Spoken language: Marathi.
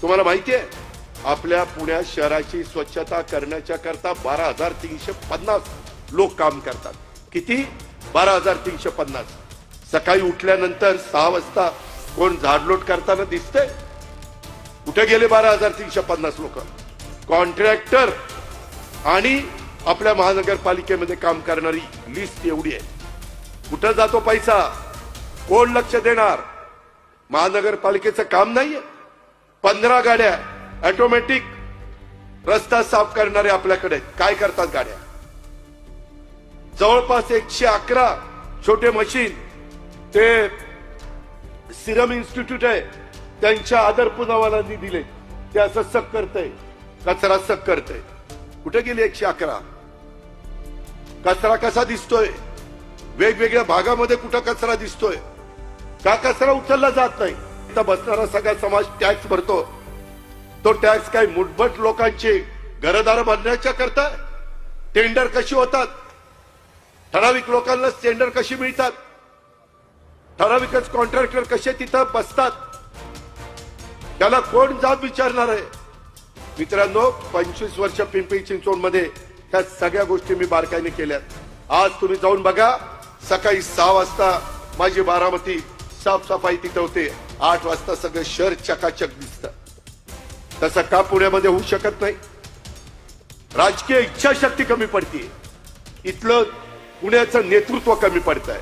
तुम्हाला माहिती आहे आपल्या पुण्यात शहराची स्वच्छता करण्याच्या करता 12,350 लोक काम करतात. किती? 12,350. सकाळी उठल्यानंतर 6 वाजता कोण झाडलोट करताना दिसतंय? कुठे गेले 12,350 लोक? कॉन्ट्रॅक्टर आणि आपल्या महानगरपालिकेमध्ये काम करणारी लिस्ट एवढी आहे. कुठं जातो पैसा? कोण लक्ष देणार? महानगरपालिकेचं काम नाहीये. 15 गाड्या ऑटोमॅटिक रस्ता साफ करणारे आपल्याकडे. काय करतात गाड्या? जवळपास 111 छोटे मशीन ते सिरम इन्स्टिट्यूट आहे त्यांच्या आदर पुनावालांनी दिले. ते असं सक करतंय, कचरा सक करतंय. कुठे गेले 111? कचरा कसा दिसतोय? वेगवेगळ्या भागामध्ये कुठं कचरा दिसतोय? का कचरा उचलला जात नाही? इथं बसणारा सगळा समाज टॅक्स भरतो. तो टॅक्स काय मुठभट लोकांचे घरदार बांधण्याच्या करता? टेंडर कशी होतात? ठराविक लोकांना टेंडर कशी मिळतात? ठराविकच कॉन्ट्रॅक्टर कसे तिथं बसतात? त्याला कोण जाब विचारणार आहे? मित्रांनो, 25 वर्ष पिंपरी चिंचवडमध्ये ह्या सगळ्या गोष्टी मी बारकाईने केल्यात. आज तुम्ही जाऊन बघा, सकाळी 6 वाजता माझी बारामती साफसफाई तिथे होते. 8 वाजता सगळं शहर चकाचक दिसतं. तसं का पुण्यामध्ये होऊ शकत नाही? राजकीय इच्छाशक्ती कमी पडतीये. इथलं पुण्याचं नेतृत्व कमी पडतंय.